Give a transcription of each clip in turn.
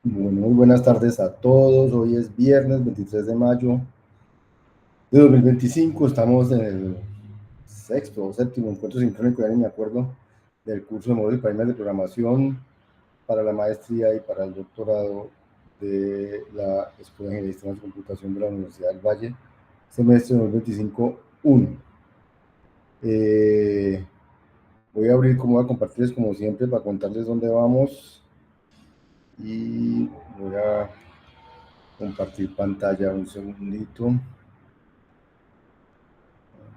Bueno, muy buenas tardes a todos. Hoy es viernes 23 de mayo de 2025. Estamos en el sexto o séptimo encuentro sincrónico, ya ni me acuerdo, del curso de módulos y paradigmas de programación para la maestría y para el doctorado de la Escuela de Ingeniería de Sistemas de Computación de la Universidad del Valle, semestre 2025-1. Voy a abrir, como voy a compartirles como siempre, para contarles dónde vamos y voy a compartir pantalla un segundito.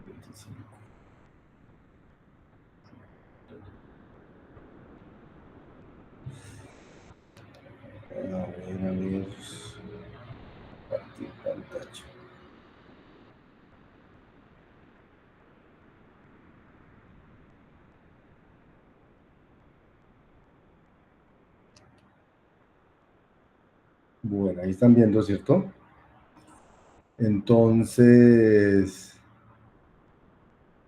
25. A ver, compartir pantalla. Bueno, ahí están viendo, ¿cierto? Entonces,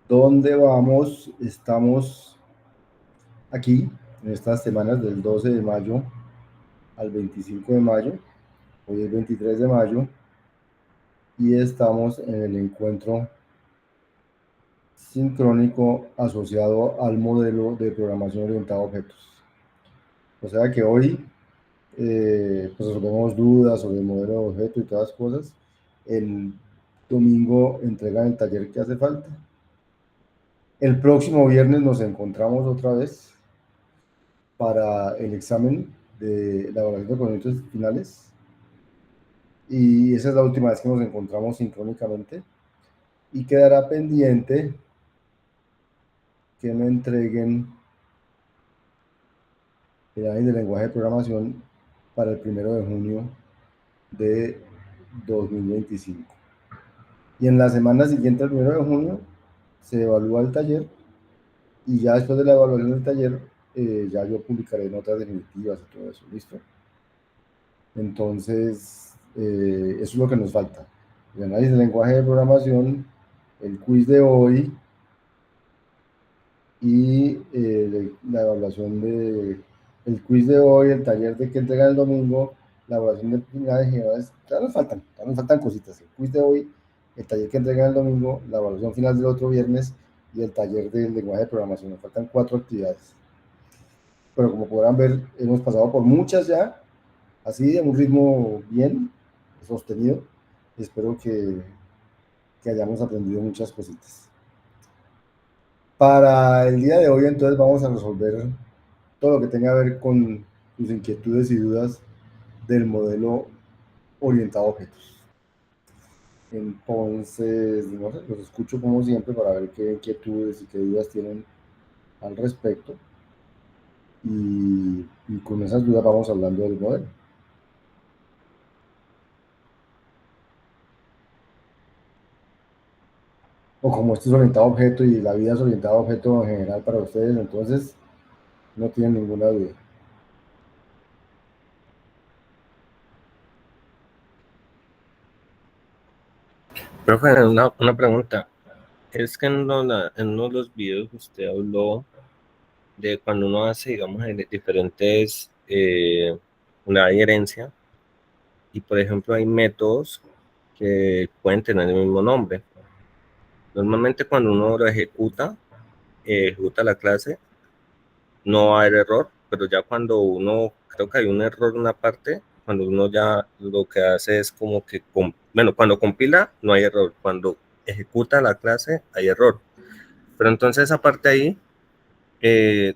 ¿dónde vamos? Estamos aquí, en estas semanas del 12 de mayo al 25 de mayo. Hoy es 23 de mayo y estamos en el encuentro sincrónico asociado al modelo de programación orientada a objetos. O sea que hoy pues resolvemos dudas sobre el modelo de objeto y todas las cosas. El domingo entregan el taller que hace falta. El próximo viernes nos encontramos otra vez para el examen de la evaluación de conocimientos finales. Y esa es la última vez que nos encontramos sincrónicamente. Y quedará pendiente que me entreguen el análisis de lenguaje de programación para el 1 de junio de 2025. Y en la semana siguiente, el 1 de junio, se evalúa el taller y ya después de la evaluación del taller, ya yo publicaré notas definitivas y todo eso, ¿listo? Entonces, eso es lo que nos falta. El análisis del lenguaje de programación, el quiz de hoy y la evaluación de el quiz de hoy, el taller de que entregan el domingo, la evaluación de finales generales, ya nos faltan cositas. El quiz de hoy, el taller que entregan el domingo, la evaluación final del otro viernes y el taller del lenguaje de programación. Nos faltan 4 actividades. Pero como podrán ver, hemos pasado por muchas ya, así de un ritmo bien sostenido. Espero que hayamos aprendido muchas cositas. Para el día de hoy, entonces, vamos a resolver todo lo que tenga que ver con sus inquietudes y dudas del modelo orientado a objetos. Entonces, no sé, los escucho como siempre para ver qué inquietudes y qué dudas tienen al respecto. Y con esas dudas vamos hablando del modelo. O como esto es orientado a objeto y la vida es orientada a objeto en general para ustedes, entonces no tienen ninguna duda. Profe, una pregunta. Es que en uno de los videos usted habló de cuando uno hace, digamos, diferentes, una herencia, y por ejemplo hay métodos que pueden tener el mismo nombre. Normalmente cuando uno lo ejecuta la clase, no va a haber error, pero ya cuando uno, creo que hay un error en una parte, cuando uno ya lo que hace es como que, bueno, cuando compila no hay error, cuando ejecuta la clase hay error. Pero entonces esa parte ahí,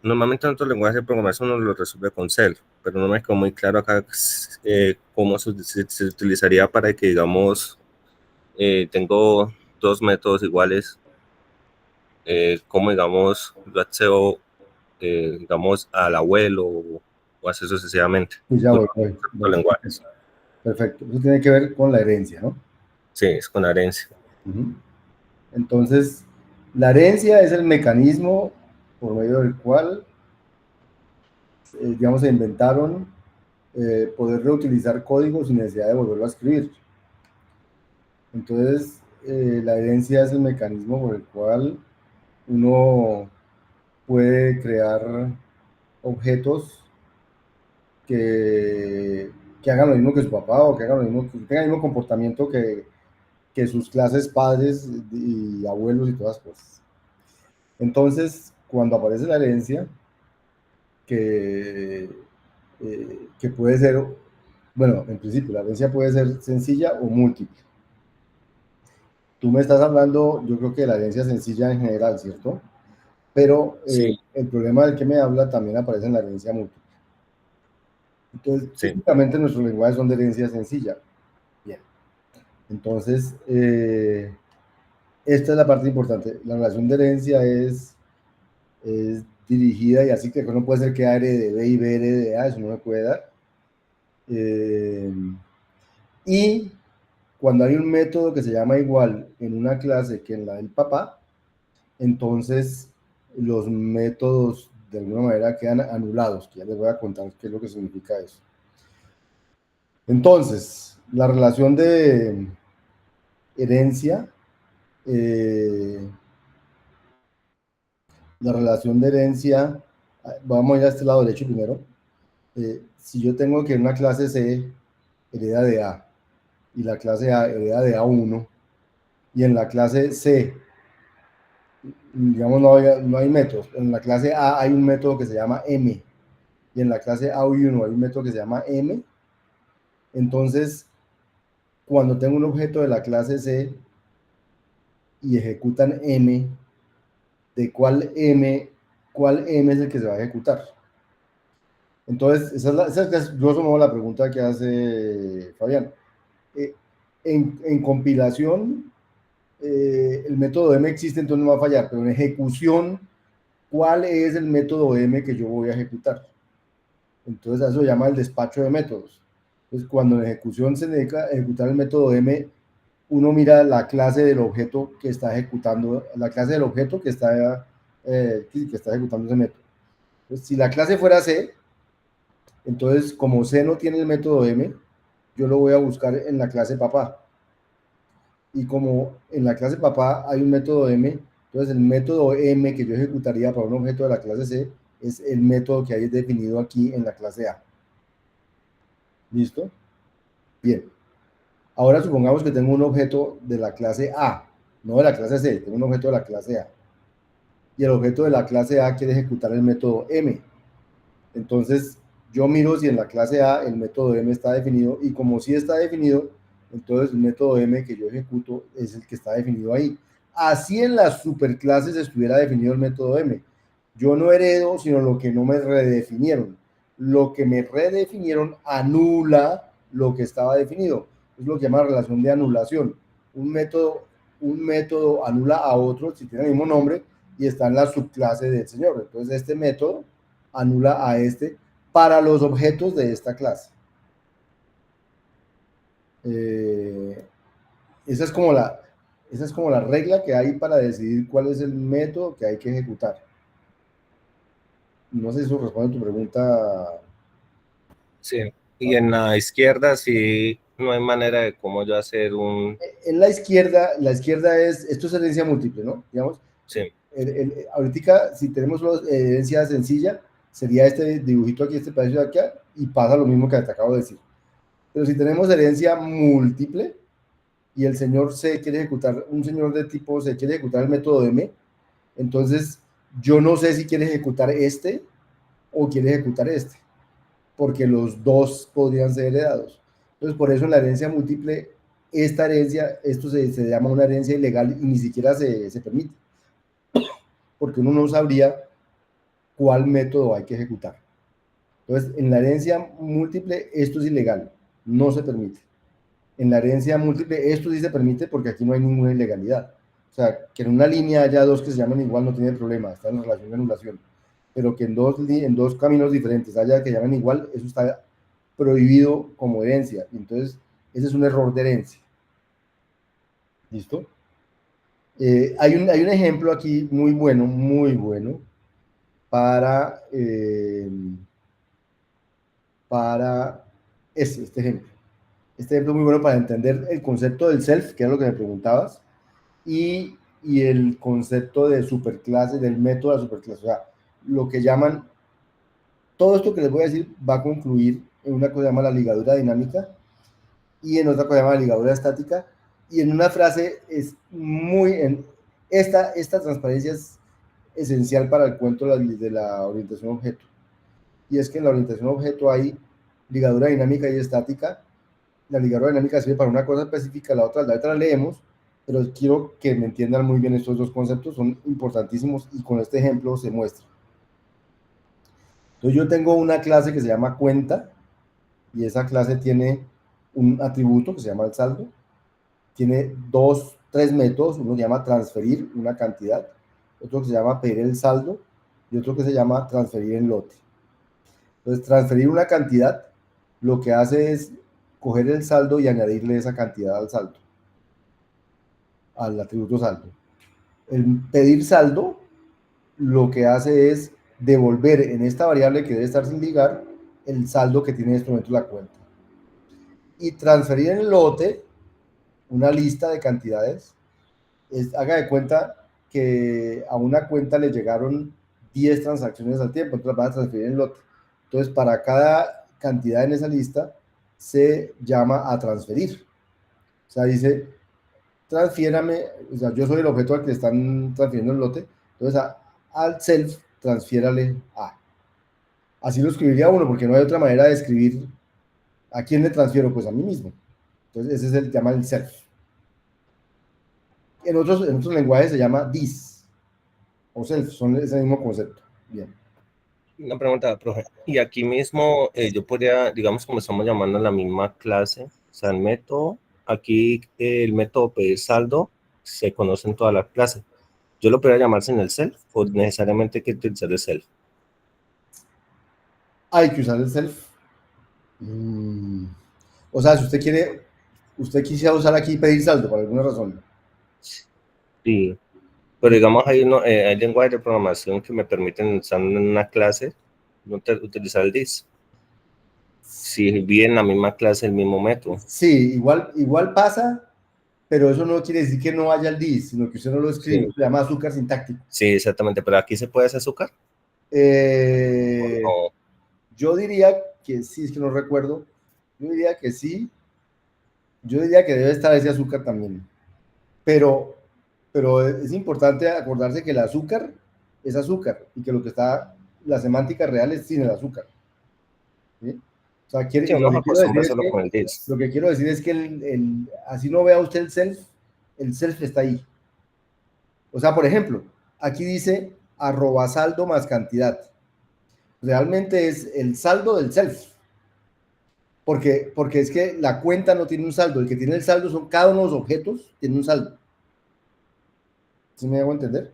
normalmente en otros lenguajes de programación uno lo resuelve con Cell, pero no me quedó muy claro acá cómo se utilizaría para que, digamos, tengo dos métodos iguales, como, digamos, lo accedo, digamos, al abuelo o así sucesivamente. Y ya Con voy. otros lenguajes. Perfecto. Eso tiene que ver con la herencia, ¿no? Sí, es con herencia. Uh-huh. Entonces, la herencia es el mecanismo por medio del cual, digamos, se inventaron poder reutilizar código sin necesidad de volverlo a escribir. Entonces, la herencia es el mecanismo por el cual uno puede crear objetos que que hagan lo mismo que su papá o que hagan lo mismo, que tengan el mismo comportamiento que sus clases padres y abuelos y todas las cosas. Entonces, cuando aparece la herencia, que, que puede ser, bueno, en principio, la herencia puede ser sencilla o múltiple. Tú me estás hablando, yo creo que de la herencia sencilla en general, ¿cierto? Pero Sí, el problema del que me habla también aparece en la herencia múltiple. Entonces, sí, técnicamente nuestros lenguajes son de herencia sencilla. Bien. Entonces, esta es la parte importante. La relación de herencia es dirigida y así que no puede ser que A herede de B y B herede de A, eso no me puede dar. Eh, y cuando hay un método que se llama igual en una clase que en la del papá, entonces los métodos de alguna manera quedan anulados, que ya les voy a contar qué es lo que significa eso. Entonces, la relación de herencia, eh, la relación de herencia, vamos a ir a este lado derecho primero. Si yo tengo que una clase C hereda de A y la clase A hereda de A1 y en la clase C, digamos, no hay métodos, en la clase A hay un método que se llama M y en la clase A1 hay un método que se llama M, entonces cuando tengo un objeto de la clase C y ejecutan M, ¿de cuál M es el que se va a ejecutar? Entonces, esa es grosso modo la pregunta que hace Fabián. Eh, en compilación, el método M existe, entonces no va a fallar, pero en ejecución, ¿cuál es el método M que yo voy a ejecutar? Entonces, a eso se llama el despacho de métodos. Entonces, cuando en ejecución se dedica a ejecutar el método M, uno mira la clase del objeto que está ejecutando, la clase del objeto que está ejecutando ese método. Entonces, si la clase fuera C, entonces como C no tiene el método M, yo lo voy a buscar en la clase papá. Y como en la clase papá hay un método M, entonces el método M que yo ejecutaría para un objeto de la clase C es el método que hay definido aquí en la clase A. ¿Listo? Bien. Ahora supongamos que tengo un objeto de la clase A, no de la clase C, tengo un objeto de la clase A. Y el objeto de la clase A quiere ejecutar el método M. Entonces, yo miro si en la clase A el método M está definido y como sí está definido, entonces el método M que yo ejecuto es el que está definido ahí. Así en las superclases estuviera definido el método M. Yo no heredo, sino lo que no me redefinieron. Lo que me redefinieron anula lo que estaba definido. Es lo que llama relación de anulación. Un método, un método anula a otro si tiene el mismo nombre y está en la subclase del señor. Entonces, este método anula a este para los objetos de esta clase. Eh, esa, es como esa es como la regla que hay para decidir cuál es el método que hay que ejecutar. No sé si eso responde a tu pregunta. sí. Y en la izquierda sí no hay manera de cómo yo hacer un... En la izquierda esto es herencia múltiple, ¿no? Digamos, Sí, ahorita si tenemos herencia sencilla, sería este dibujito aquí, este pedazo de acá, y pasa lo mismo que te acabo de decir. Pero si tenemos herencia múltiple, y el señor C quiere ejecutar, un señor de tipo C quiere ejecutar el método M, entonces yo no sé si quiere ejecutar este o quiere ejecutar este, porque los dos podrían ser heredados. Entonces, por eso en la herencia múltiple, esta herencia, esto se llama una herencia ilegal y ni siquiera se permite, porque uno no sabría cuál método hay que ejecutar. Entonces, en la herencia múltiple, esto es ilegal, no se permite. En la herencia múltiple, esto sí se permite porque aquí no hay ninguna ilegalidad. O sea, que en una línea haya dos que se llaman igual no tiene problema, está en relación de anulación. Pero que en dos caminos diferentes haya que llamen igual, eso está prohibido como herencia. Entonces, ese es un error de herencia. ¿Listo? Hay un ejemplo aquí muy bueno, para, para este ejemplo. Este ejemplo es muy bueno para entender el concepto del self, que es lo que me preguntabas, y el concepto de superclase, del método de la superclase. O sea, lo que llaman, todo esto que les voy a decir va a concluir en una cosa se llama la ligadura dinámica y en otra cosa se llama la ligadura estática, y en una frase es esta transparencia es esencial para el cuento de la orientación objeto, y es que en la orientación objeto hay ligadura dinámica y estática. La ligadura dinámica sirve para una cosa específica, la otra la leemos, pero quiero que me entiendan muy bien estos dos conceptos, son importantísimos y con este ejemplo se muestra. Entonces yo tengo una clase que se llama cuenta y esa clase tiene un atributo que se llama el saldo, tiene tres métodos, uno se llama transferir una cantidad, otro que se llama pedir el saldo y otro que se llama transferir el lote. Entonces transferir una cantidad lo que hace es coger el saldo y añadirle esa cantidad al saldo, al atributo saldo. El pedir saldo lo que hace es devolver en esta variable que debe estar sin ligar el saldo que tiene en este momento la cuenta. Y transferir en el lote una lista de cantidades. Haga de cuenta que a una cuenta le llegaron 10 transacciones al tiempo, entonces las van a transferir en el lote. Entonces, para cada cantidad en esa lista se llama a transferir. O sea, dice, transfiérame, o sea, yo soy el objeto al que están transfiriendo el lote, entonces al self transfiérale a. Así lo escribiría uno, porque no hay otra manera de escribir a quién le transfiero, pues a mí mismo. Entonces ese es el llama el self. En otros lenguajes se llama this o self, es el mismo concepto. Bien. Una pregunta, profe. Y aquí mismo yo podría, digamos, como estamos llamando a la misma clase, o sea, el método, aquí el método pedir saldo se conoce en todas las clases. ¿Yo lo podría llamar sin el self o necesariamente hay que utilizar el self? Hay que usar el self. O sea, si usted quisiera usar aquí pedir saldo por alguna razón. Sí, pero digamos hay lenguajes de programación que me permiten usar en una clase no utilizar el this. Si vi en la misma clase el mismo método. Sí, igual pasa, pero eso no quiere decir que no haya el this, sino que usted no lo escribe, Sí. se llama azúcar sintáctico. Sí, exactamente, pero aquí se puede hacer azúcar. No. Yo diría que sí, es que no recuerdo. Yo diría que sí. Yo diría que debe estar ese azúcar también. Pero es importante acordarse que el azúcar es azúcar y que la semántica real es sin el azúcar. ¿Sí? O sea, Sí, uno se acostumbra solo con el this. lo que quiero decir es que así no vea usted el self está ahí. O sea, por ejemplo, aquí dice @saldo más cantidad. Realmente es el saldo del self. Porque es que la cuenta no tiene un saldo. El que tiene el saldo son cada uno de los objetos, tiene un saldo. ¿Sí me hago entender?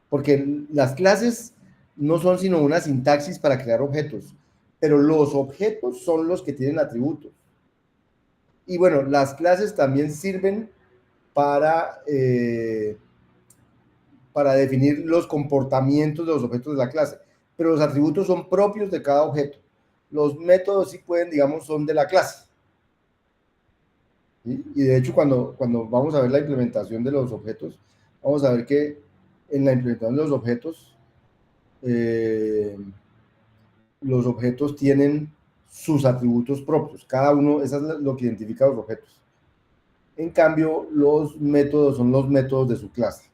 Porque las clases no son sino una sintaxis para crear objetos, pero los objetos son los que tienen atributos. Y bueno, las clases también sirven para definir los comportamientos de los objetos de la clase, pero los atributos son propios de cada objeto. Los métodos sí pueden, digamos, son de la clase. ¿Sí? Y de hecho, cuando vamos a ver la implementación de los objetos, vamos a ver que en la implementación de los objetos tienen sus atributos propios. Cada uno, eso es lo que identifica a los objetos. En cambio, los métodos son los métodos de su clase.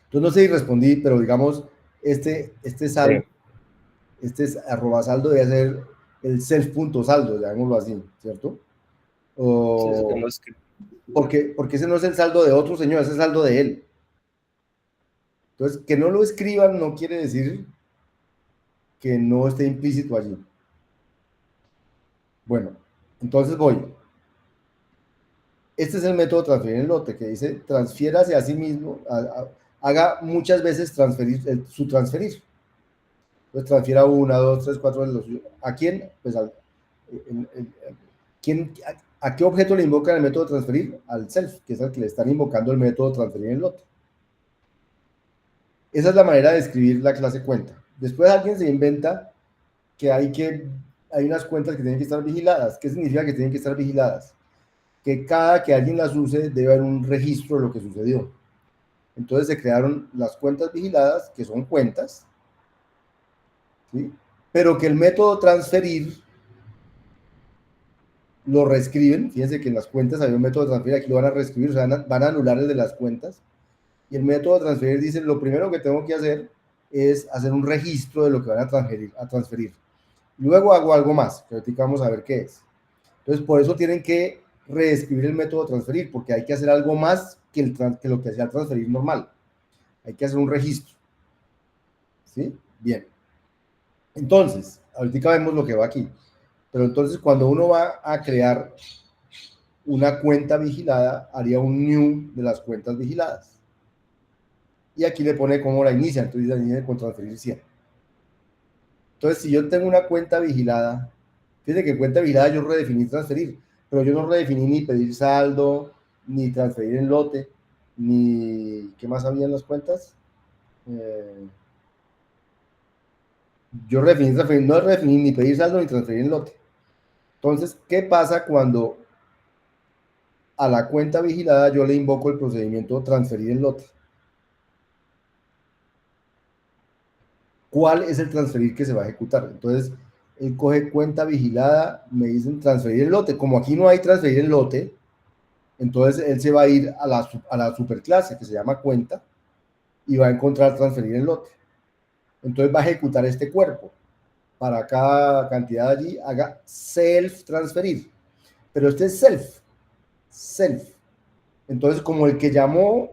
Entonces, no sé si respondí, pero digamos, este saldo, sí. Este es @saldo debe ser el self.saldo, llamémoslo así, ¿cierto? Porque ese no es el saldo de otro señor, ese es el saldo de él. Entonces, que no lo escriban no quiere decir que no esté implícito allí. Bueno, entonces voy. Este es el método transferir en lote, que dice transfiérase a sí mismo, haga muchas veces su transferir. Entonces transfiera 1, 2, 3, 4, ¿a quién? Pues ¿a qué objeto le invocan el método transferir? Al self, que es al que le están invocando el método transferir en lote. Esa es la manera de escribir la clase cuenta. Después alguien se inventa que hay unas cuentas que tienen que estar vigiladas. ¿Qué significa que tienen que estar vigiladas? Que cada que alguien las use debe haber un registro de lo que sucedió. Entonces se crearon las cuentas vigiladas, que son cuentas, ¿sí? Pero que el método transferir lo reescriben. Fíjense que en las cuentas había un método de transferir, aquí lo van a reescribir, o sea, van a anular el de las cuentas. Y el método de transferir dice, lo primero que tengo que hacer es hacer un registro de lo que van a transferir. Luego hago algo más, que ahorita vamos a ver qué es. Entonces, por eso tienen que reescribir el método de transferir, porque hay que hacer algo más que lo que hacía el transferir normal. Hay que hacer un registro. ¿Sí? Bien. Entonces, ahorita vemos lo que va aquí. Pero entonces, cuando uno va a crear una cuenta vigilada, haría un new de las cuentas vigiladas. Y aquí le pone cómo la inicia. Entonces, la inicia con transferir 100. Entonces, si yo tengo una cuenta vigilada, fíjense que cuenta vigilada yo redefiní transferir, pero yo no redefiní ni pedir saldo, ni transferir en lote, ni... ¿Qué más había en las cuentas? Yo redefiní transferir, no redefiní ni pedir saldo ni transferir en lote. Entonces, ¿qué pasa cuando a la cuenta vigilada yo le invoco el procedimiento transferir en lote? ¿Cuál es el transferir que se va a ejecutar? Entonces, él coge cuenta vigilada, me dicen transferir en lote. Como aquí no hay transferir en lote, entonces él se va a ir a la superclase que se llama cuenta y va a encontrar transferir en lote. Entonces va a ejecutar este cuerpo. Para cada cantidad allí haga self transferir. Pero este es self. Entonces, como el que llamó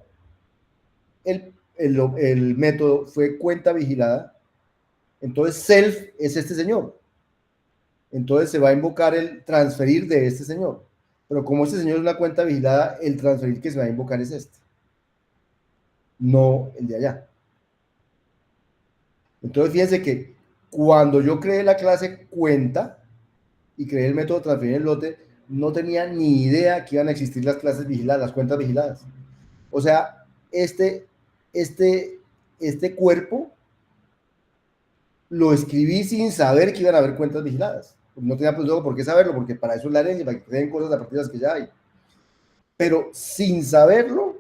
el método fue cuenta vigilada, entonces self es este señor. Entonces se va a invocar el transferir de este señor. Pero como este señor es una cuenta vigilada, el transferir que se va a invocar es este, no el de allá. Entonces fíjense que cuando yo creé la clase cuenta y creé el método transferir en lote, no tenía ni idea que iban a existir las clases vigiladas, las cuentas vigiladas. O sea, este cuerpo lo escribí sin saber que iban a haber cuentas vigiladas. No tenía pues luego por qué saberlo, porque para eso es la herencia, para que creen cosas a partir de las que ya hay. Pero sin saberlo,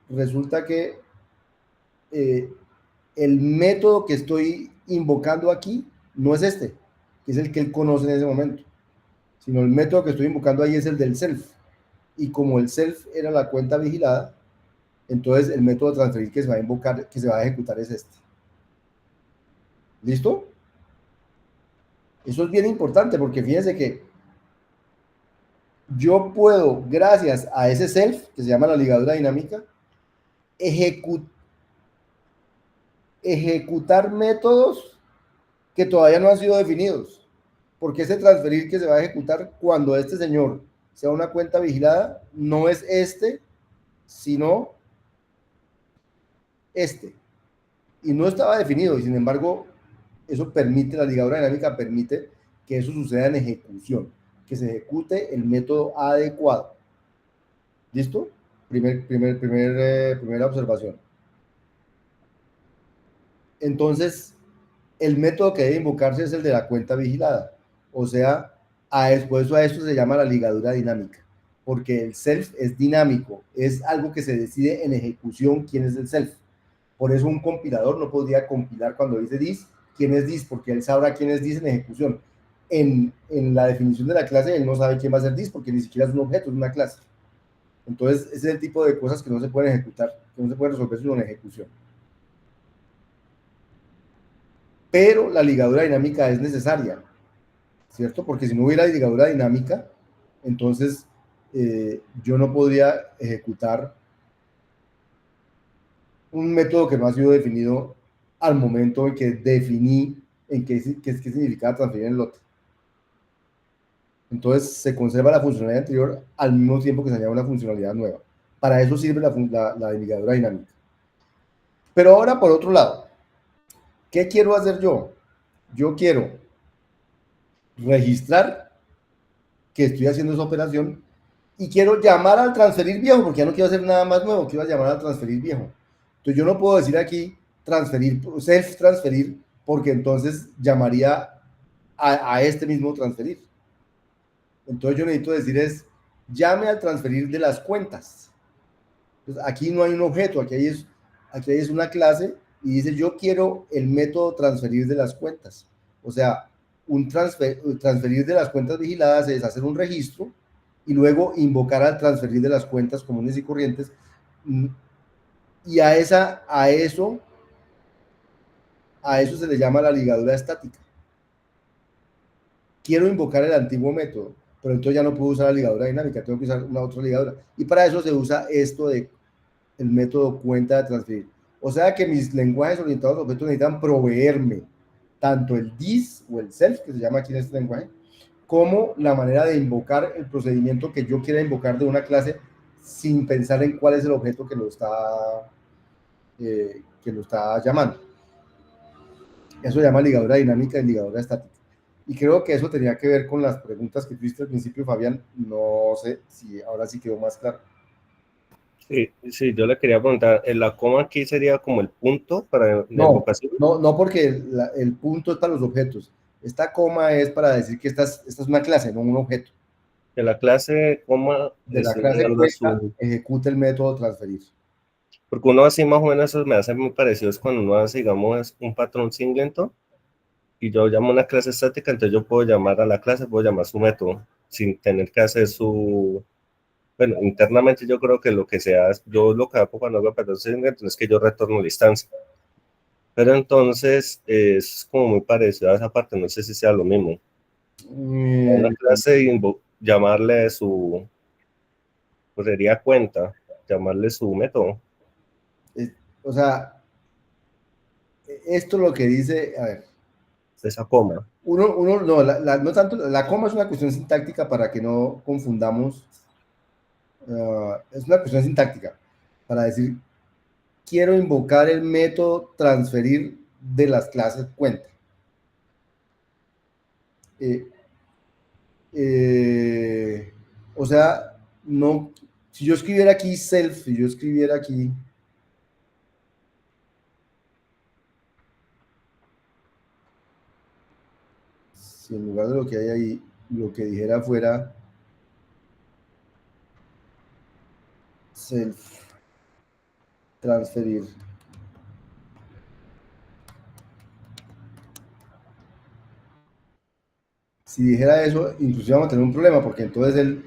resulta que el método que estoy invocando aquí no es este, que es el que él conoce en ese momento, sino el método que estoy invocando ahí es el del self. Y como el self era la cuenta vigilada, entonces el método de transferir que se va a invocar, que se va a ejecutar es este. ¿Listo? Eso es bien importante porque fíjense que yo puedo, gracias a ese self, que se llama la ligadura dinámica, ejecutar métodos que todavía no han sido definidos. Porque ese transferir que se va a ejecutar cuando este señor sea una cuenta vigilada, no es este, sino este. Y no estaba definido, y sin embargo, eso permite, la ligadura dinámica permite que eso suceda en ejecución, que se ejecute el método adecuado. ¿Listo? Primera observación. Entonces, el método que debe invocarse es el de la cuenta vigilada. O sea, por eso a esto se llama la ligadura dinámica, porque el self es dinámico, es algo que se decide en ejecución quién es el self. Por eso un compilador no podría compilar cuando dice this, quién es this, porque él sabrá quién es this en ejecución. En la definición de la clase, él no sabe quién va a ser this, porque ni siquiera es un objeto, es una clase. Entonces, ese es el tipo de cosas que no se pueden ejecutar, que no se pueden resolver sino en ejecución. Pero la ligadura dinámica es necesaria, ¿cierto? Porque si no hubiera ligadura dinámica, entonces yo no podría ejecutar un método que no ha sido definido al momento en que definí en qué significaba transferir en lote. Entonces se conserva la funcionalidad anterior al mismo tiempo que se añade una funcionalidad nueva. Para eso sirve la ligadura dinámica. Pero ahora, por otro lado, ¿qué quiero hacer yo? Yo quiero registrar que estoy haciendo esa operación y quiero llamar al transferir viejo, porque ya no quiero hacer nada más nuevo, quiero llamar al transferir viejo. Entonces yo no puedo decir aquí transferir, self transferir, porque entonces llamaría a este mismo transferir. Entonces yo necesito decir es, llame al transferir de las cuentas. Entonces aquí no hay un objeto, aquí hay es una clase y dice yo quiero el método transferir de las cuentas. O sea, transferir de las cuentas vigiladas es hacer un registro y luego invocar al transferir de las cuentas comunes y corrientes, y a eso se le llama la ligadura estática. Quiero invocar el antiguo método, pero entonces ya no puedo usar la ligadura dinámica, tengo que usar una otra ligadura. Y para eso se usa esto de el método cuenta de transferir. O sea que mis lenguajes orientados a objetos necesitan proveerme tanto el this o el self, que se llama aquí en este lenguaje, como la manera de invocar el procedimiento que yo quiera invocar de una clase sin pensar en cuál es el objeto que lo está llamando. Eso se llama ligadura dinámica y ligadura estática. Y creo que eso tenía que ver con las preguntas que tuviste al principio, Fabián. No sé si ahora sí quedó más claro. Sí, yo le quería preguntar, ¿la coma aquí sería como el punto para la invocación? No, porque el punto es para los objetos. Esta coma es para decir que esta es una clase, no un objeto. De la clase coma, De la clase cuenta, ejecuta el método transferir. Porque uno así más o menos eso me hace muy parecido es cuando uno hace, digamos, un patrón singleton y yo llamo una clase estática, entonces yo puedo llamar a la clase, puedo llamar su método sin tener que hacer bueno, internamente yo creo que lo que se hace, yo lo que hago cuando hago patrón singleton es que yo retorno la instancia. Pero entonces es como muy parecido a esa parte, no sé si sea lo mismo. Una clase llamarle pues sería cuenta, llamarle su método. O sea, esto lo que dice, a ver. Esa coma. No tanto, la coma es una cuestión sintáctica para que no confundamos. Es una cuestión sintáctica para decir, quiero invocar el método transferir de las clases cuenta. O sea, no, si yo escribiera aquí self, si yo escribiera aquí si en lugar de lo que hay ahí, lo que dijera fuera self transferir, si dijera eso, inclusive vamos a tener un problema, porque entonces él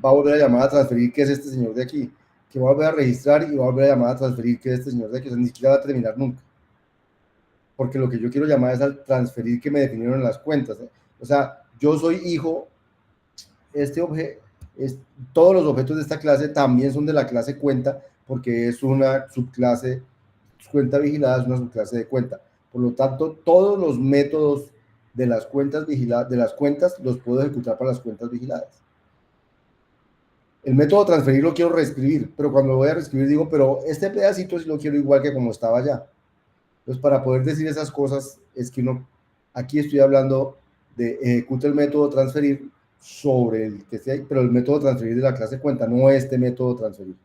va a volver a llamar a transferir que es este señor de aquí, que va a volver a registrar y va a volver a llamar a transferir que es este señor de aquí, o sea, ni siquiera va a terminar nunca, porque lo que yo quiero llamar es al transferir que me definieron en las cuentas, ¿eh? O sea, yo soy hijo, este objeto, todos los objetos de esta clase también son de la clase cuenta, porque es una subclase, cuenta vigilada es una subclase de cuenta, por lo tanto, todos los métodos de las cuentas vigiladas, de las cuentas, los puedo ejecutar para las cuentas vigiladas. El método transferir lo quiero reescribir, pero cuando lo voy a reescribir digo, pero este pedacito sí lo quiero igual que como estaba allá. Entonces, para poder decir esas cosas, es que aquí estoy hablando de ejecuta el método transferir sobre el que esté ahí, pero el método transferir de la clase cuenta, no este método transferir.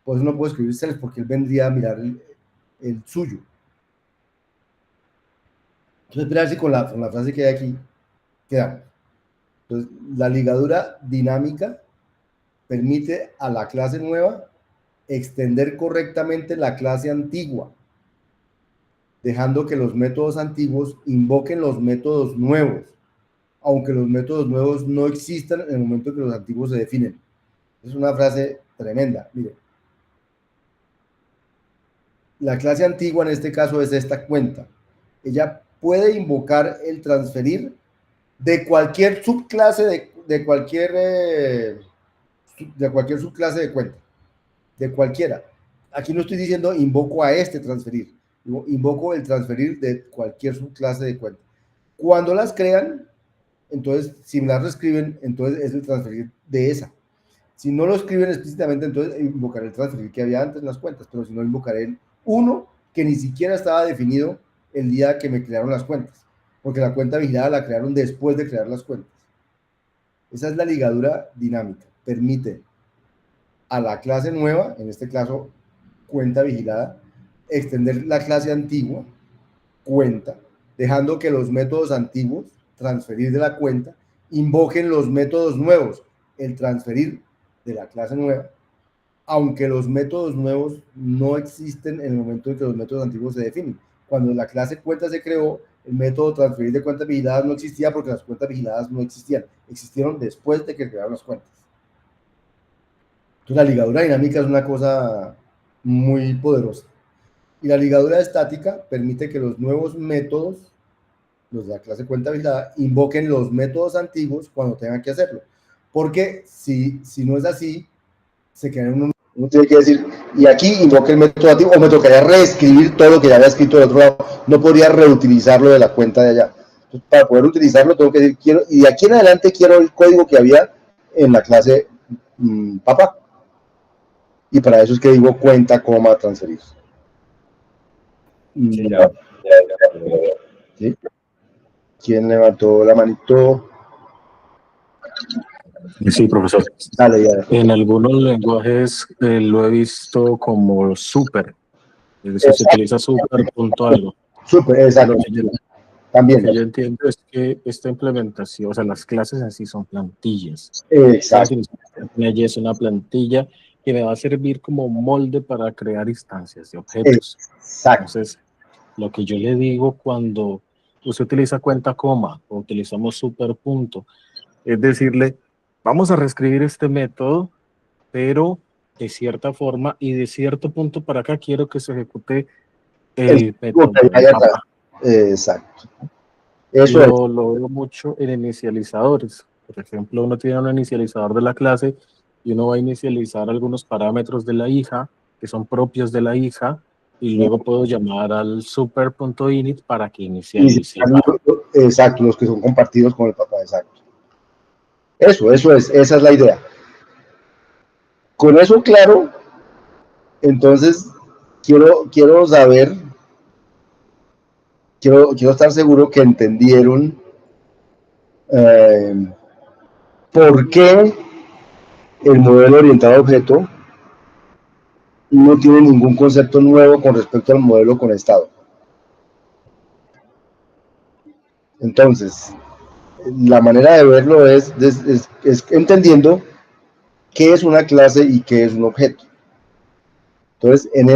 Por eso no puedo escribir self, porque él vendría a mirar el suyo. Entonces, esperar si con la frase que hay aquí quedamos. Entonces, la ligadura dinámica permite a la clase nueva extender correctamente la clase antigua, dejando que los métodos antiguos invoquen los métodos nuevos, aunque los métodos nuevos no existan en el momento que los antiguos se definen. Es una frase tremenda. Mire, la clase antigua en este caso es esta cuenta. Ella puede invocar el transferir de cualquier subclase de cualquier subclase de cuenta, de cualquiera. Aquí no estoy diciendo invoco a este transferir, invoco el transferir de cualquier subclase de cuenta. Cuando las crean, entonces, si me las reescriben, entonces es el transferir de esa. Si no lo escriben explícitamente, entonces invocaré el transferir que había antes en las cuentas, pero si no, invocaré el uno que ni siquiera estaba definido el día que me crearon las cuentas, porque la cuenta vigilada la crearon después de crear las cuentas. Esa es la ligadura dinámica. Permite a la clase nueva, en este caso cuenta vigilada, extender la clase antigua, cuenta, dejando que los métodos antiguos, transferir de la cuenta, invoquen los métodos nuevos, el transferir de la clase nueva, aunque los métodos nuevos no existen en el momento en que los métodos antiguos se definen. Cuando la clase cuenta se creó, El método transferir de cuentas vigiladas no existía porque las cuentas vigiladas no existían, existieron después de que crearon las cuentas. Entonces la ligadura dinámica es una cosa muy poderosa. Y la ligadura estática permite que los nuevos métodos, los de la clase cuenta vigilada, invoquen los métodos antiguos cuando tengan que hacerlo. Porque si no es así, se quedan uno tiene que decir, y aquí invoque el método antiguo, o me tocaría reescribir todo lo que ya había escrito del otro lado, no podría reutilizarlo de la cuenta de allá. Entonces, para poder utilizarlo tengo que decir, quiero, y de aquí en adelante quiero el código que había en la clase papá. Y para eso es que digo cuenta, coma, transferir. Sí, ya. ¿Sí? ¿Quién levantó la manito? Sí, profesor. Dale, ya. En algunos lenguajes lo he visto como super. Es decir, se utiliza super punto algo. Super, exacto. También. Lo que yo entiendo es que esta implementación, o sea, las clases en sí son plantillas. Exacto. Es una plantilla que me va a servir como molde para crear instancias de objetos. Exacto. Entonces, lo que yo le digo cuando usted utiliza cuenta coma o utilizamos super punto, es decirle, vamos a reescribir este método, pero de cierta forma y de cierto punto para acá quiero que se ejecute el método de papá. Exacto. Eso lo veo mucho en inicializadores. Por ejemplo, uno tiene un inicializador de la clase y uno va a inicializar algunos parámetros de la hija que son propios de la hija y luego puedo llamar al super.init para que inicialice. Exacto, los que son compartidos con el papá, exacto. Eso es, esa es la idea. Con eso claro, entonces quiero saber, quiero estar seguro que entendieron por qué el modelo orientado a objeto no tiene ningún concepto nuevo con respecto al modelo conectado. Entonces, la manera de verlo es entendiendo qué es una clase y qué es un objeto. Entonces, en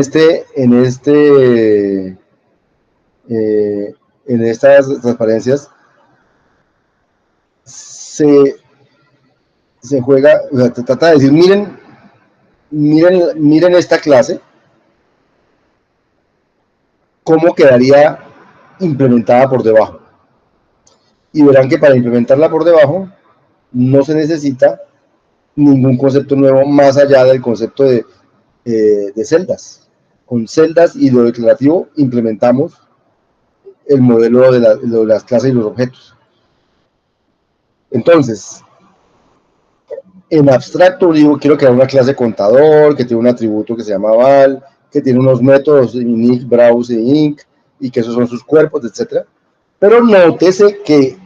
estas transparencias se juega, o sea, se trata de decir, miren esta clase, cómo quedaría implementada por debajo. Y verán que para implementarla por debajo no se necesita ningún concepto nuevo más allá del concepto de celdas. Con celdas y lo declarativo implementamos el modelo de las clases y los objetos. Entonces, en abstracto digo, quiero crear una clase contador que tiene un atributo que se llama val, que tiene unos métodos init, browse e inc, y que esos son sus cuerpos, etc. Pero nótese que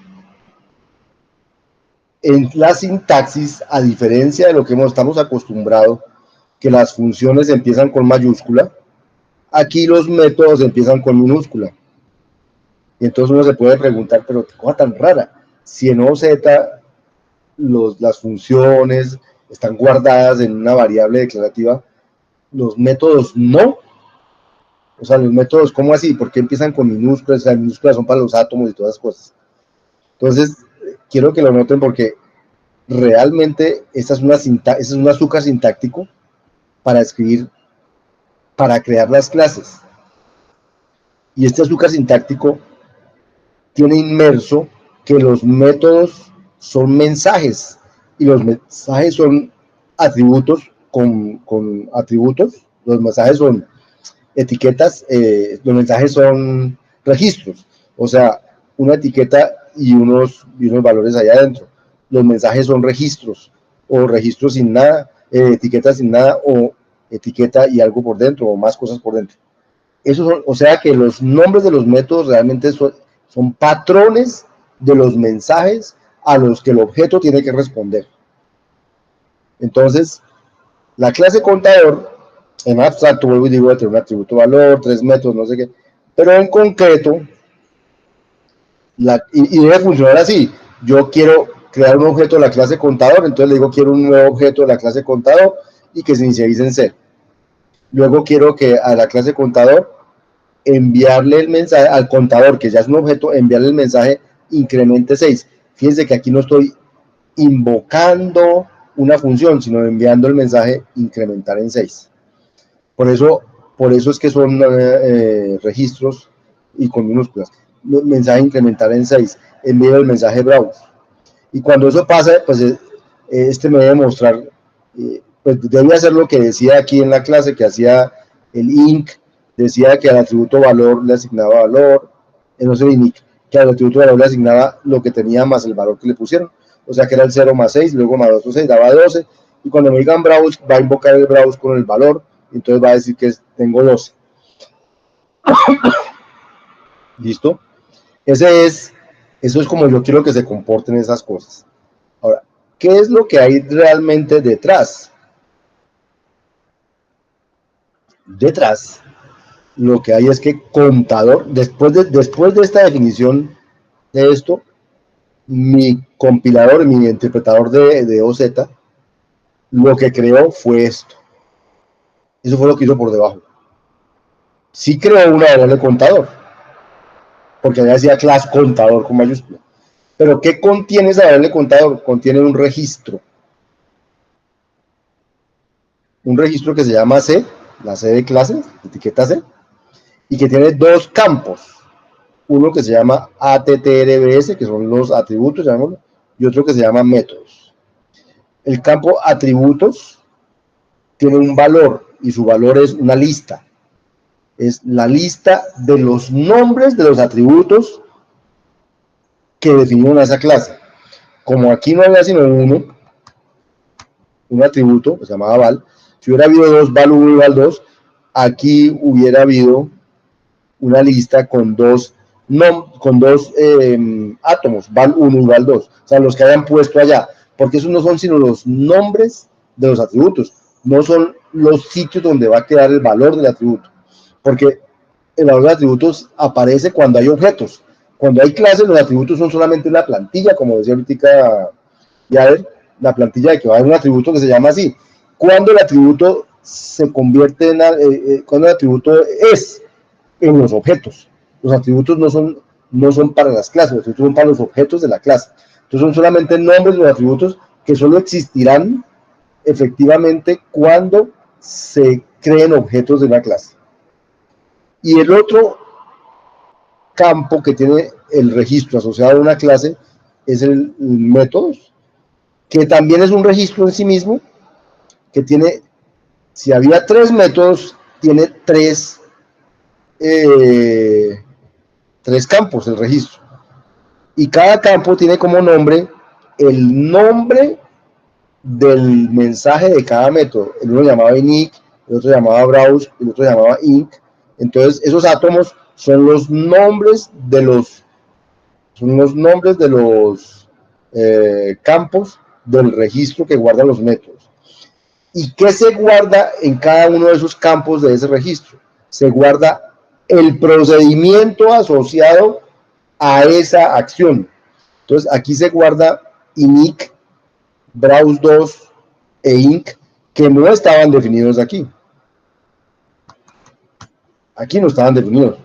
en la sintaxis, a diferencia de lo que estamos acostumbrados, que las funciones empiezan con mayúscula, aquí los métodos empiezan con minúscula. Y entonces uno se puede preguntar, pero qué cosa tan rara, si en OZ las funciones están guardadas en una variable declarativa, los métodos no. O sea, los métodos, ¿cómo así? ¿Por qué empiezan con minúsculas? Las minúsculas son para los átomos y todas esas cosas. Entonces, quiero que lo noten porque realmente esta es un azúcar sintáctico para escribir, para crear las clases. Y este azúcar sintáctico tiene inmerso que los métodos son mensajes y los mensajes son atributos con atributos. Los mensajes son etiquetas, los mensajes son registros, o sea, una etiqueta y unos valores allá adentro. Los mensajes son registros, o registros sin nada, etiquetas sin nada, o etiqueta y algo por dentro, o más cosas por dentro. Eso son, o sea que los nombres de los métodos realmente son patrones de los mensajes a los que el objeto tiene que responder. Entonces, la clase contador, en abstracto, vuelvo y digo, va a tener un atributo valor, 3 métodos, no sé qué, pero en concreto, y debe funcionar así. Yo quiero crear un objeto de la clase contador, entonces le digo, quiero un nuevo objeto de la clase contador y que se inicialice en C. Luego quiero que a la clase contador enviarle el mensaje al contador, que ya es un objeto, enviarle el mensaje incremente 6. Fíjense que aquí no estoy invocando una función, sino enviando el mensaje incrementar en 6. Por eso es que son registros y con minúsculas. Mensaje incrementar en 6, envío el mensaje browse. Y cuando eso pasa, pues este me debe mostrar, pues debe hacer lo que decía aquí en la clase, que hacía el inc, decía que al atributo valor le asignaba valor, no sé el inc, que al atributo valor le asignaba lo que tenía más el valor que le pusieron, o sea que era el 0 más 6, luego más otro 6, daba 12, y cuando me digan browse, va a invocar el browse con el valor, entonces va a decir que tengo 12. ¿Listo? Eso es como yo quiero que se comporten esas cosas. Ahora, ¿qué es lo que hay realmente detrás? Detrás, lo que hay es que contador, después de esta definición de esto, mi compilador, mi interpretador de OZ, lo que creó fue esto. Eso fue lo que hizo por debajo. Sí creó una variable contador, porque allá decía class contador con mayúscula. Pero ¿qué contiene esa variable contador? Contiene un registro. Un registro que se llama C, la C de clase, etiqueta C, y que tiene dos campos. Uno que se llama ATTRBS, que son los atributos, llamémoslo, y otro que se llama métodos. El campo atributos tiene un valor, y su valor es una lista. Es la lista de los nombres de los atributos que definieron a esa clase. Como aquí no había sino un atributo, que se llamaba val, si hubiera habido dos val1 y val2, aquí hubiera habido una lista con dos átomos, val1 y val2, o sea, los que hayan puesto allá, porque esos no son sino los nombres de los atributos, no son los sitios donde va a quedar el valor del atributo, porque el valor de atributos aparece cuando hay objetos. Cuando hay clases, los atributos son solamente una plantilla, como decía ahorita Yader, la plantilla de que va a haber un atributo que se llama así. Cuando el atributo se convierte en, cuando el atributo es en los objetos. Los atributos no son para las clases, los atributos son para los objetos de la clase. Entonces son solamente nombres de los atributos que solo existirán efectivamente cuando se creen objetos de una clase. Y el otro campo que tiene el registro asociado a una clase es el métodos, que también es un registro en sí mismo, que tiene, si había 3 métodos, tiene 3 campos el registro. Y cada campo tiene como nombre el nombre del mensaje de cada método. El uno llamaba init, el otro llamaba browse, el otro llamaba inc. Entonces esos átomos son los nombres de los campos del registro que guardan los métodos. ¿Y qué se guarda en cada uno de esos campos de ese registro? Se guarda el procedimiento asociado a esa acción. Entonces aquí se guarda init, browse2 e inc, que no estaban definidos aquí. Aquí no estaban definidos.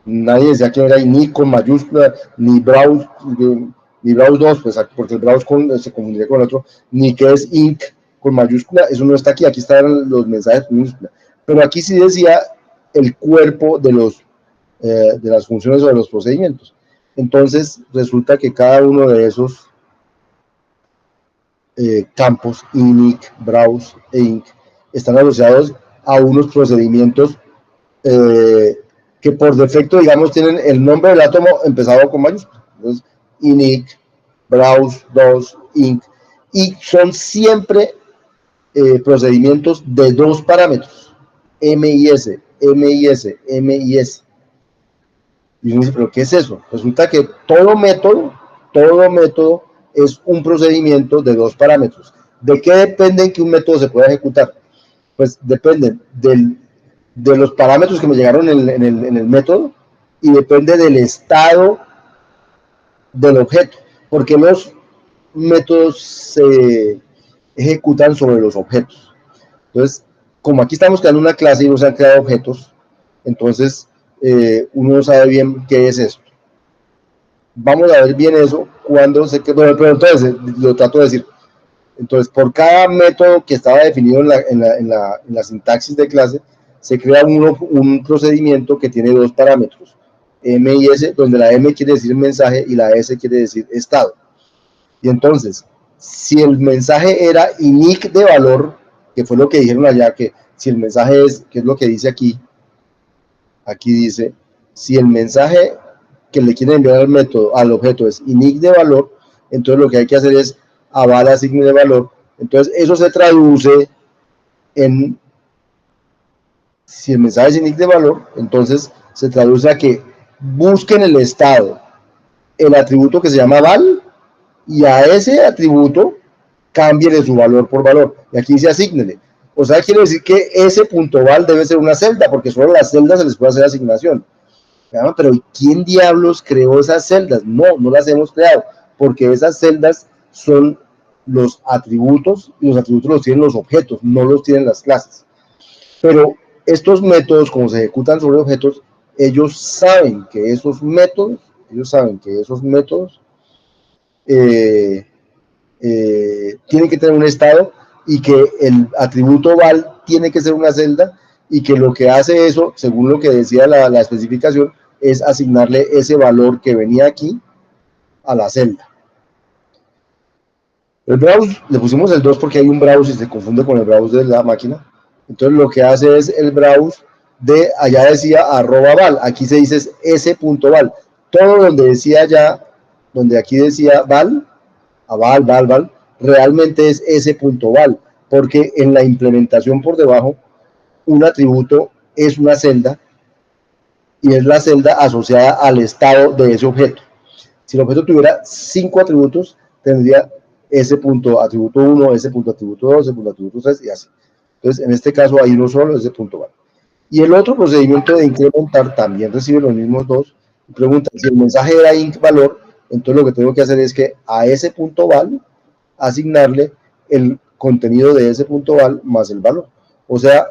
Nadie decía que era init con mayúscula, ni browse 2, pues, porque el browse se confundiría con el otro, ni que es inc con mayúscula, eso no está aquí, aquí están los mensajes con minúscula. Pero aquí sí decía el cuerpo de las funciones o de los procedimientos. Entonces resulta que cada uno de esos campos, init, browse e inc, están asociados a unos procedimientos que por defecto, digamos, tienen el nombre del átomo empezado con mayúscula. Entonces, init, browse 2, inc, y son siempre procedimientos de 2 parámetros, M y S, M y S, M y S. Y uno dice, ¿pero qué es eso? Resulta que todo método es un procedimiento de 2 parámetros. ¿De qué depende que un método se pueda ejecutar? Pues depende de los parámetros que me llegaron en el método y depende del estado del objeto, porque los métodos se ejecutan sobre los objetos. Entonces, como aquí estamos creando una clase y no se han creado objetos, entonces uno sabe bien qué es esto. Vamos a ver bien eso cuando se quede, pero entonces lo trato de decir. Entonces, por cada método que estaba definido en la sintaxis de clase, se crea un procedimiento que tiene dos parámetros, M y S, donde la M quiere decir mensaje y la S quiere decir estado. Y entonces, si el mensaje era init de valor, que fue lo que dijeron allá, que si el mensaje es, que es lo que dice aquí dice, si el mensaje que le quieren enviar al método, al objeto es init de valor, entonces lo que hay que hacer es aval asigne de valor. Entonces eso se traduce en, si el mensaje es init de valor, entonces se traduce a que busquen el estado, el atributo que se llama val, y a ese atributo cámbienle su valor por valor. Y aquí dice asignele. O sea, quiere decir que ese punto val debe ser una celda, porque solo a las celdas se les puede hacer asignación. Pero ¿quién diablos creó esas celdas? No, no las hemos creado, porque esas celdas son los atributos, y los atributos los tienen los objetos, no los tienen las clases. Pero estos métodos, como se ejecutan sobre objetos, ellos saben que esos métodos tienen que tener un estado, y que el atributo val tiene que ser una celda, y que lo que hace eso, según lo que decía la especificación, es asignarle ese valor que venía aquí a la celda. El browse, le pusimos el 2 porque hay un browse y se confunde con el browse de la máquina. Entonces lo que hace es el browse de, allá decía @val, aquí se dice s.val. Todo donde decía allá, donde aquí decía val, val, realmente es s.val, porque en la implementación por debajo, un atributo es una celda, y es la celda asociada al estado de ese objeto. Si el objeto tuviera 5 atributos, tendría ese punto atributo 1, ese punto atributo 2, ese punto atributo 3 y así. Entonces, en este caso hay uno solo, ese punto val. Y el otro procedimiento de incrementar también recibe los mismos dos. Pregunta, si el mensaje era int valor, entonces lo que tengo que hacer es que a ese punto val asignarle el contenido de ese punto val más el valor. O sea,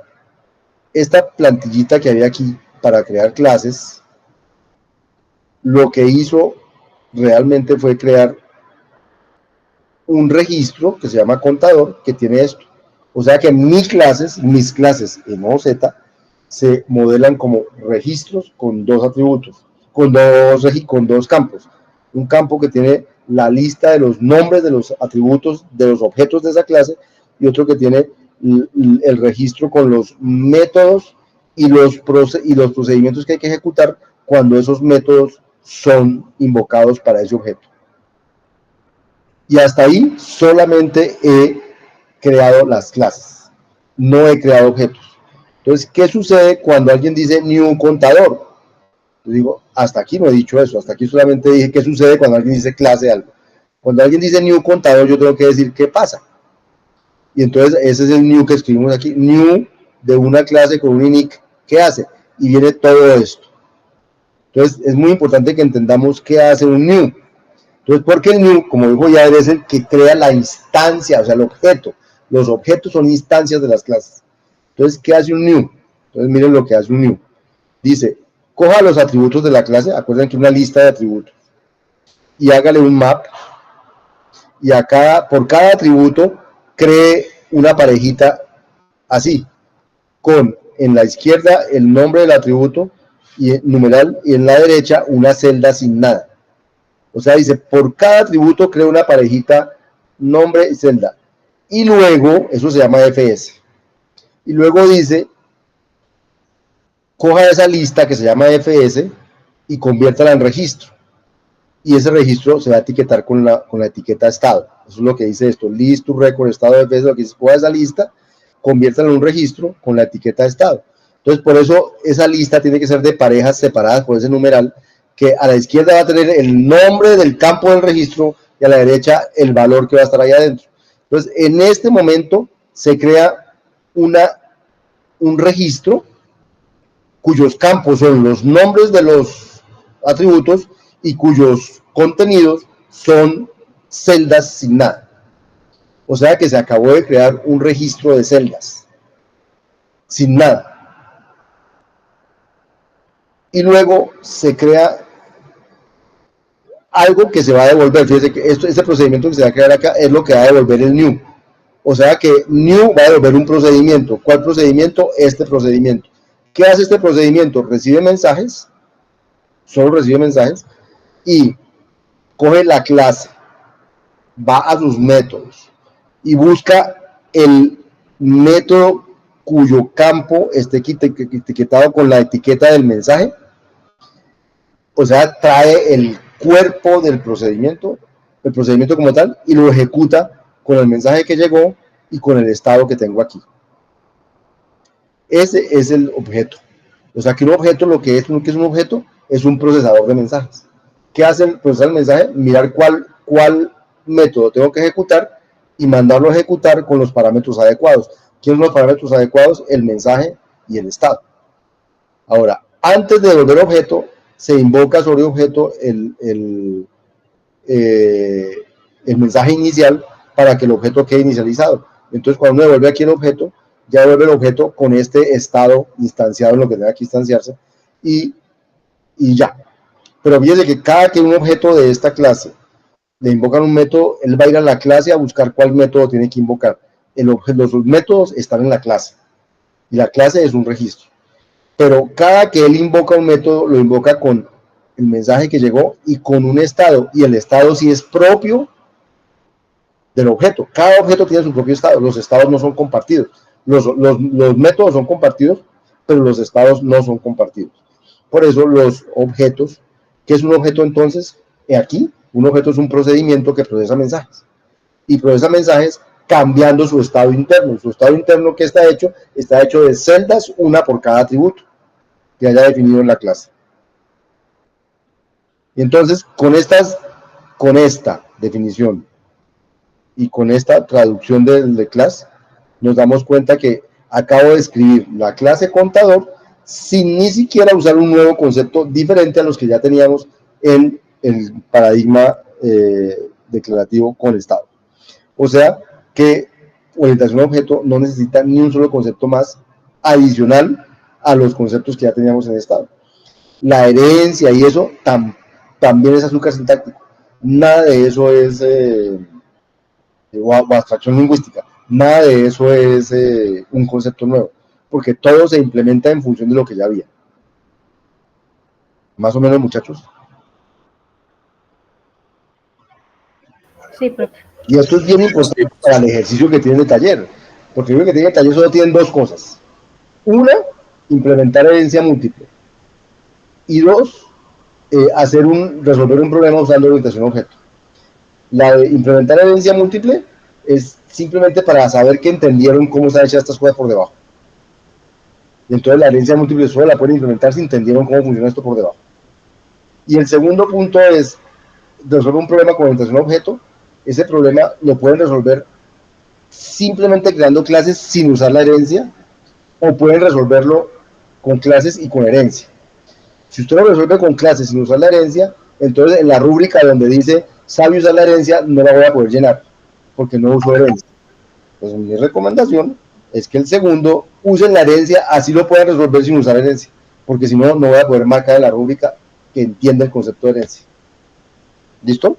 esta plantillita que había aquí para crear clases, lo que hizo realmente fue crear un registro que se llama contador, que tiene esto. O sea que mis clases en OZ se modelan como registros con dos atributos, con dos campos. Un campo que tiene la lista de los nombres de los atributos de los objetos de esa clase, y otro que tiene el registro con los métodos y los procedimientos que hay que ejecutar cuando esos métodos son invocados para ese objeto. Y hasta ahí solamente he creado las clases, no he creado objetos. Entonces, ¿qué sucede cuando alguien dice new contador? Yo digo, hasta aquí no he dicho eso, hasta aquí solamente dije qué sucede cuando alguien dice clase algo. Cuando alguien dice new contador, yo tengo que decir qué pasa. Y entonces ese es el new que escribimos aquí, new de una clase con un init, ¿qué hace? Y viene todo esto. Entonces es muy importante que entendamos qué hace un new. Entonces, porque el new, como dijo ya, es el que crea la instancia, o sea, el objeto. Los objetos son instancias de las clases. Entonces, ¿qué hace un new? Entonces, miren lo que hace un new. Dice, coja los atributos de la clase, acuerden que una lista de atributos, y hágale un map, y por cada atributo, cree una parejita así, con en la izquierda el nombre del atributo, y numeral, y en la derecha una celda sin nada. O sea, dice, por cada atributo crea una parejita, nombre y celda. Y luego, eso se llama FS. Y luego dice, coja esa lista que se llama FS y conviértala en registro. Y ese registro se va a etiquetar con la etiqueta estado. Eso es lo que dice esto, list to record estado de FS, lo que dice, coja esa lista, conviértala en un registro con la etiqueta estado. Entonces, por eso esa lista tiene que ser de parejas separadas por ese numeral, que a la izquierda va a tener el nombre del campo del registro y a la derecha el valor que va a estar ahí adentro. Entonces, en este momento se crea un registro cuyos campos son los nombres de los atributos y cuyos contenidos son celdas sin nada. O sea que se acabó de crear un registro de celdas sin nada. y luego se crea algo que se va a devolver. Fíjense que este procedimiento que se va a crear acá es lo que va a devolver el new. O sea que new va a devolver un procedimiento. ¿Cuál procedimiento? Este procedimiento. ¿Qué hace este procedimiento? Recibe mensajes, solo recibe mensajes, y coge la clase, va a sus métodos y busca el método cuyo campo esté etiquetado con la etiqueta del mensaje. O sea, trae el cuerpo del procedimiento, el procedimiento como tal, y lo ejecuta con el mensaje que llegó y con el estado que tengo aquí. Ese es el objeto. O sea, que un objeto, lo que es un objeto, es un procesador de mensajes. ¿Qué hace el procesador de mensajes? Mirar cuál método tengo que ejecutar y mandarlo a ejecutar con los parámetros adecuados. ¿Quiénes son los parámetros adecuados? El mensaje y el estado. Ahora, antes de devolver objeto, se invoca sobre objeto el mensaje inicial para que el objeto quede inicializado. Entonces, cuando uno devuelve aquí el objeto, ya devuelve el objeto con este estado instanciado en lo que tenga que instanciarse y ya. Pero fíjense que cada que un objeto de esta clase le invocan un método, él va a ir a la clase a buscar cuál método tiene que invocar. Los métodos están en la clase y la clase es un registro. Pero cada que él invoca un método, lo invoca con el mensaje que llegó y con un estado, y el estado sí es propio del objeto. Cada objeto tiene su propio estado, los estados no son compartidos. Los métodos son compartidos, pero los estados no son compartidos. Por eso los objetos, ¿qué es un objeto entonces? Aquí, un objeto es un procedimiento que procesa mensajes. Y procesa mensajes cambiando su estado interno. Su estado interno, ¿qué está hecho? Está hecho de celdas, una por cada atributo que haya definido en la clase. Y entonces, con esta definición y con esta traducción de clase, nos damos cuenta que acabo de escribir la clase contador sin ni siquiera usar un nuevo concepto diferente a los que ya teníamos en el paradigma declarativo con estado. O sea que orientación a objeto no necesita ni un solo concepto más adicional a los conceptos que ya teníamos en estado. La herencia y eso también es azúcar sintáctico. Nada de eso es o abstracción lingüística. Nada de eso es un concepto nuevo, porque todo se implementa en función de lo que ya había. Más o menos, muchachos. Sí, profe. Y esto es bien importante para el ejercicio que tiene el taller, porque el que tiene el taller solo tienen dos cosas. Una, implementar herencia múltiple. Y dos, resolver un problema usando orientación a objeto. La de implementar herencia múltiple es simplemente para saber que entendieron cómo están hechas estas cosas por debajo. Y entonces la herencia múltiple solo la pueden implementar si entendieron cómo funciona esto por debajo. Y el segundo punto es resolver un problema con orientación a objeto. Ese problema lo pueden resolver simplemente creando clases sin usar la herencia, o pueden resolverlo con clases y con herencia. Si usted lo resuelve con clases sin usar la herencia, entonces en la rúbrica donde dice sabe usar la herencia no la voy a poder llenar porque no uso herencia. Entonces mi recomendación es que el segundo usen la herencia, así lo pueden resolver sin usar herencia, porque si no, no voy a poder marcar en la rúbrica que entienda el concepto de herencia. ¿Listo?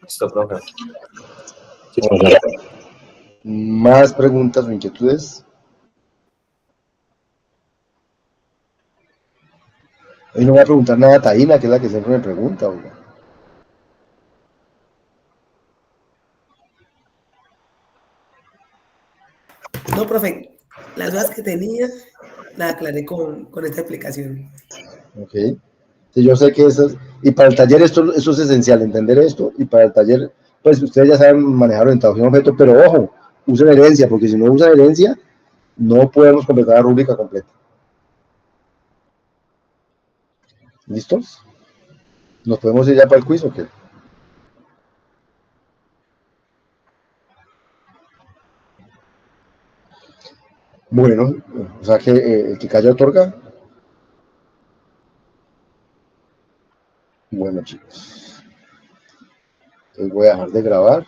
Listo, profe. ¿Más preguntas o inquietudes? Hoy no voy a preguntar nada a Taina, que es la que siempre me pregunta. Oiga. No, profe, las dudas que tenía las aclaré con esta explicación. Ok. Sí, yo sé que eso, y para el taller eso es esencial, entender esto, y para el taller, pues ustedes ya saben manejar orientación a objeto, pero ojo, usen herencia, porque si no usan herencia, no podemos completar la rúbrica completa. ¿Listos? ¿Nos podemos ir ya para el quiz o qué? Bueno, o sea que el que calla otorga. Bueno, chicos. Entonces voy a dejar de grabar.